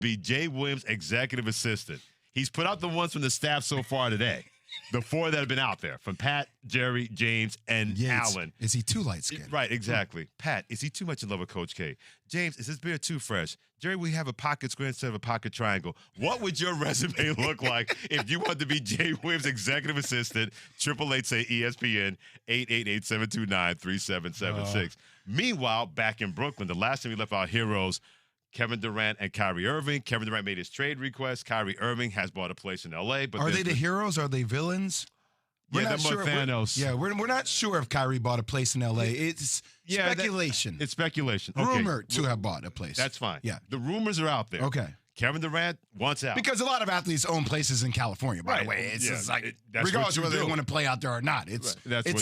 be Jay Williams' executive assistant. He's put out the ones from the staff so far today. The 4 that have been out there, from Pat, Jerry, James, and Allen. Is he too light-skinned? Right, exactly. Pat, is he too much in love with Coach K? James, is his beard too fresh? Jerry, we have a pocket square instead of a pocket triangle. What would your resume look like if you wanted to be Jay Williams' executive assistant? 888-SAY-ESPN, 888-729-3776. Meanwhile, back in Brooklyn, the last time we left our heroes, Kevin Durant and Kyrie Irving. Kevin Durant made his trade request. Kyrie Irving has bought a place in L.A. But are they the heroes? Are they villains? We're not sure. Thanos. We're not sure if Kyrie bought a place in L.A. It's speculation. It's speculation. Rumored to have bought a place. That's fine. Yeah. The rumors are out there. Okay. Kevin Durant wants out. Because a lot of athletes own places in California, by the way. It's regardless of whether they want to play out there or not. It's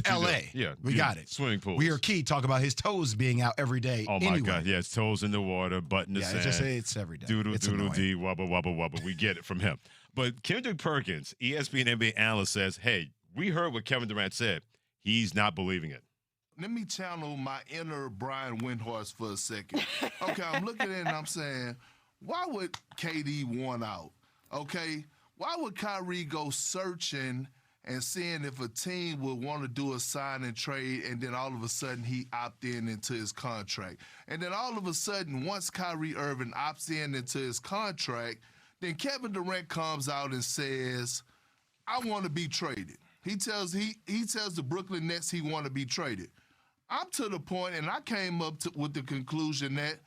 L.A. Yeah. We got it. Swimming pools. We hear Key talk about his toes being out every day. Oh, my God. Yeah, his toes in the water, butt in the sand. It's every day. Doodle-dee, wubba. We get it from him. But Kendrick Perkins, ESPN NBA analyst, says, hey, we heard what Kevin Durant said. He's not believing it. Let me channel my inner Brian Windhorst for a second. Okay, I'm looking at it and I'm saying, why would KD want out? Okay, why would Kyrie go searching and seeing if a team would want to do a sign and trade, and then all of a sudden he opt in into his contract? And then all of a sudden, once Kyrie Irving opts in into his contract, then Kevin Durant comes out and says, I want to be traded. He tells the Brooklyn Nets he want to be traded. I'm to the point, and I came up with the conclusion that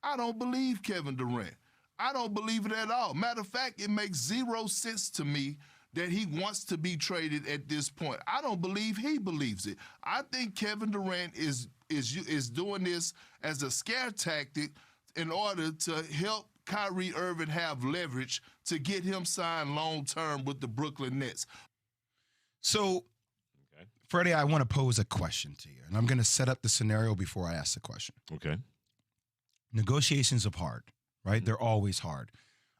I don't believe Kevin Durant. I don't believe it at all. Matter of fact, it makes 0 sense to me that he wants to be traded at this point. I don't believe he believes it. I think Kevin Durant is doing this as a scare tactic in order to help Kyrie Irving have leverage to get him signed long-term with the Brooklyn Nets. So, Freddie, I want to pose a question to you, and I'm going to set up the scenario before I ask the question. Okay. Negotiations are hard, right? Mm-hmm. They're always hard.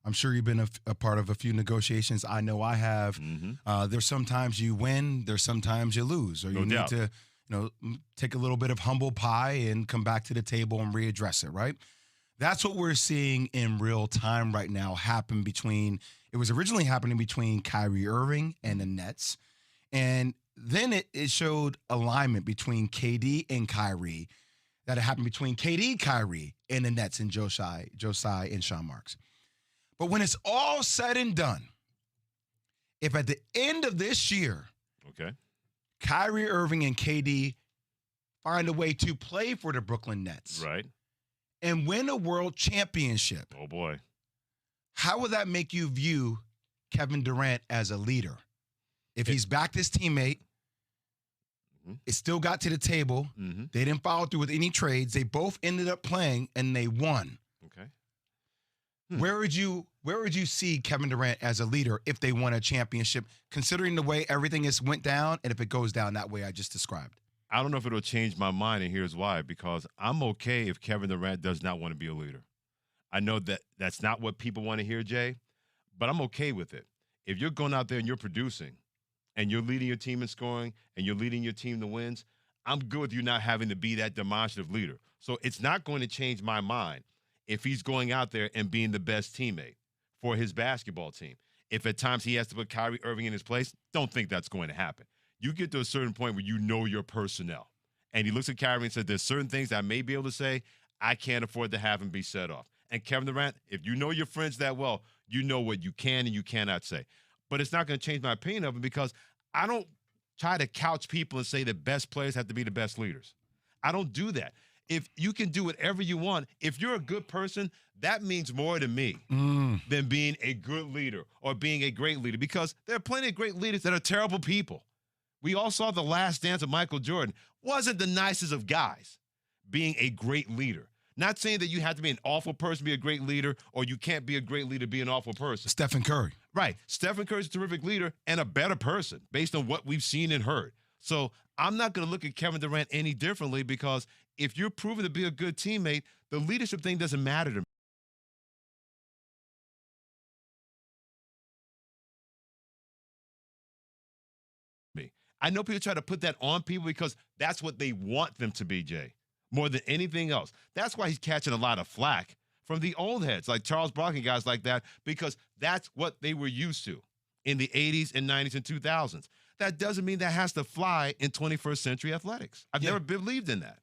I'm sure you've been a part of a few negotiations. I know I have. Mm-hmm. There's sometimes you win. There's sometimes you lose, or you need to, take a little bit of humble pie and come back to the table and readdress it, right? That's what we're seeing in real time right now happen it was originally happening between Kyrie Irving and the Nets. And then it showed alignment between KD and Kyrie that it happened between KD, Kyrie, and the Nets and Josiah and Sean Marks. But when it's all said and done, if at the end of this year, Kyrie Irving and KD find a way to play for the Brooklyn Nets, right, and win a world championship, oh boy, how would that make you view Kevin Durant as a leader? If he's backed his teammate, it still got to the table. Mm-hmm. They didn't follow through with any trades. They both ended up playing, and they won. Okay. Where would you see Kevin Durant as a leader if they won a championship, considering the way everything has went down, and if it goes down that way I just described? I don't know if it'll change my mind, and here's why. Because I'm okay if Kevin Durant does not want to be a leader. I know that that's not what people want to hear, Jay, but I'm okay with it. If you're going out there and you're producing, and you're leading your team in scoring, and you're leading your team to wins, I'm good with you not having to be that demonstrative leader. So it's not going to change my mind if he's going out there and being the best teammate for his basketball team. If at times he has to put Kyrie Irving in his place, don't think that's going to happen. You get to a certain point where you know your personnel. And he looks at Kyrie and says, there's certain things I may be able to say I can't afford to have him be set off. And Kevin Durant, if you know your friends that well, you know what you can and you cannot say. But it's not going to change my opinion of him because I don't try to couch people and say the best players have to be the best leaders. I don't do that. If you can do whatever you want, if you're a good person, that means more to me than being a good leader or being a great leader, because there are plenty of great leaders that are terrible people. We all saw The Last Dance of Michael Jordan. Wasn't the nicest of guys being a great leader. Not saying that you have to be an awful person to be a great leader, or you can't be a great leader to be an awful person. Stephen Curry. Right. Stephen Curry's a terrific leader and a better person based on what we've seen and heard. So I'm not going to look at Kevin Durant any differently, because if you're proven to be a good teammate, the leadership thing doesn't matter to me. I know people try to put that on people because that's what they want them to be, Jay, more than anything else. That's why he's catching a lot of flack from the old heads like Charles Barkley, guys like that, because that's what they were used to in the 80s and 90s and 2000s. That doesn't mean that has to fly in 21st century athletics. I've never believed in that.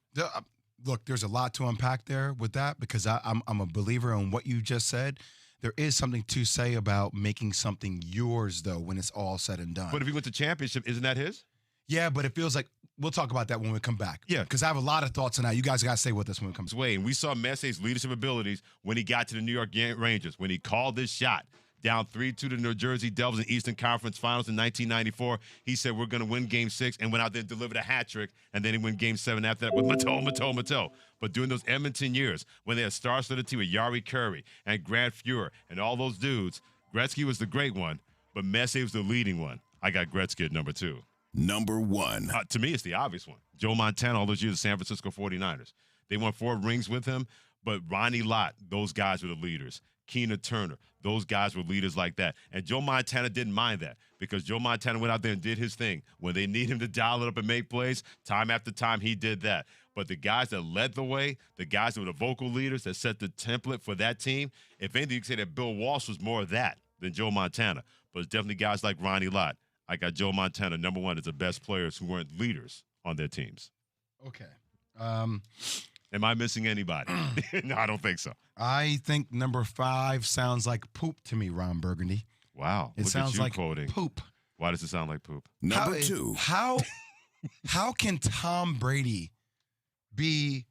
Look, there's a lot to unpack there with that because I'm a believer in what you just said. There is something to say about making something yours, though, when it's all said and done. But if he went to championship, isn't that his? Yeah, but it feels like we'll talk about that when we come back. Yeah. Because I have a lot of thoughts on that. You guys got to stay with us when we come back. And we saw Messie's leadership abilities when he got to the New York Rangers, when he called this shot. Down 3-2 to the New Jersey Devils in Eastern Conference Finals in 1994. He said, we're going to win Game 6, and went out there and delivered a hat trick, and then he won Game 7 after that with Matteau. But during those Edmonton years, when they had star-studded team with Yari Curry and Grant Fuhr and all those dudes, Gretzky was the great one, but Messier was the leading one. I got Gretzky at number 2. Number 1. To me, it's the obvious one. Joe Montana, all those years, the San Francisco 49ers. They won 4 rings with him, but Ronnie Lott, those guys were the leaders. Keena Turner, those guys were leaders like that. And Joe Montana didn't mind that because Joe Montana went out there and did his thing. When they need him to dial it up and make plays, time after time, he did that. But the guys that led the way, the guys that were the vocal leaders that set the template for that team, if anything, you could say that Bill Walsh was more of that than Joe Montana. But it's definitely guys like Ronnie Lott. I got Joe Montana, number 1, as the best players who weren't leaders on their teams. Okay. Am I missing anybody? No, I don't think so. I think number 5 sounds like poop to me, Ron Burgundy. Wow. It sounds like quoting. Poop. Why does it sound like poop? Number 2. How can Tom Brady be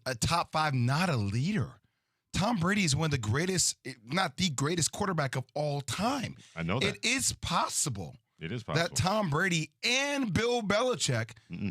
a top 5, not a leader? Tom Brady is one of the greatest, not the greatest quarterback of all time. I know that. It is possible. It is possible that Tom Brady and Bill Belichick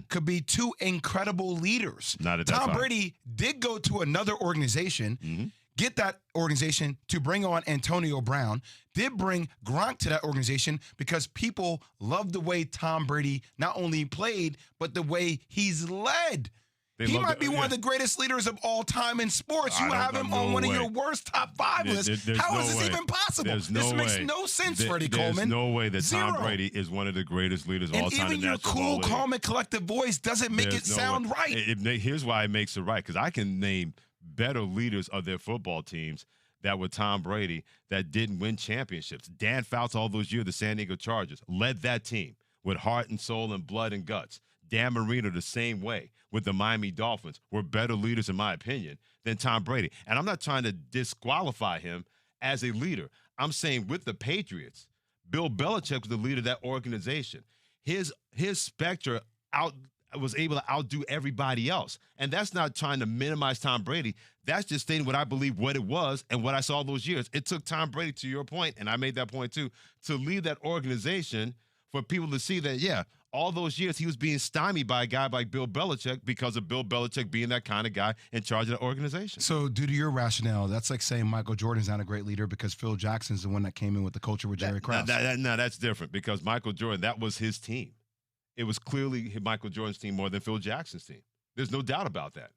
could be 2 incredible leaders. Not at that time. Tom Brady did go to another organization, get that organization to bring on Antonio Brown, did bring Gronk to that organization because people love the way Tom Brady not only played, but the way he's led. He might be one of the greatest leaders of all time in sports. You have him on one of your worst top 5 lists. How is this even possible? This makes no sense, Freddie Coleman. There's no way that Tom Brady is one of the greatest leaders of all time. And even your cool, calm, and collective voice doesn't make it sound right. Here's why it makes it right, because I can name better leaders of their football teams that were Tom Brady that didn't win championships. Dan Fouts, all those years, the San Diego Chargers, led that team with heart and soul and blood and guts. Dan Marino the same way with the Miami Dolphins were better leaders, in my opinion, than Tom Brady. And I'm not trying to disqualify him as a leader. I'm saying with the Patriots, Bill Belichick was the leader of that organization. His specter was able to outdo everybody else. And that's not trying to minimize Tom Brady. That's just stating what I believe what it was and what I saw those years. It took Tom Brady, to your point, and I made that point too, to lead that organization for people to see that, yeah, all those years he was being stymied by a guy like Bill Belichick because of Bill Belichick being that kind of guy in charge of the organization. So due to your rationale, that's like saying Michael Jordan's not a great leader because Phil Jackson's the one that came in with the culture with Jerry Krause. No, that's different because Michael Jordan, that was his team. It was clearly Michael Jordan's team more than Phil Jackson's team. There's no doubt about that.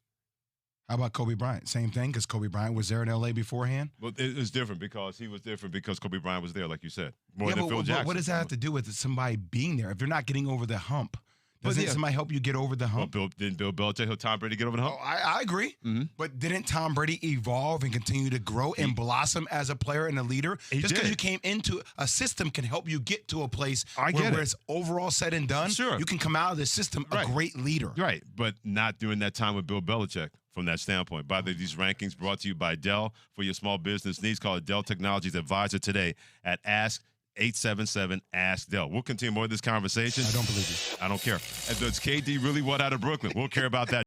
How about Kobe Bryant? Same thing because Kobe Bryant was there in L.A. beforehand? Well, it's different because he was different because Kobe Bryant was there, like you said, more than Phil Jackson. What does that have to do with somebody being there? If you're not getting over the hump, doesn't somebody help you get over the hump? Well, didn't Bill Belichick help Tom Brady get over the hump? Oh, I agree. But didn't Tom Brady evolve and continue to grow and blossom as a player and a leader? Just because you came into a system can help you get to a place where it's overall said and done. Sure. You can come out of the system a great leader. Right, but not during that time with Bill Belichick from that standpoint. By the way, these rankings brought to you by Dell. For your small business needs, call it Dell Technologies Advisor today at Ask 877-ASK-DELL. We'll continue more of this conversation. I don't believe you. I don't care. And does KD really want out of Brooklyn? We'll care about that.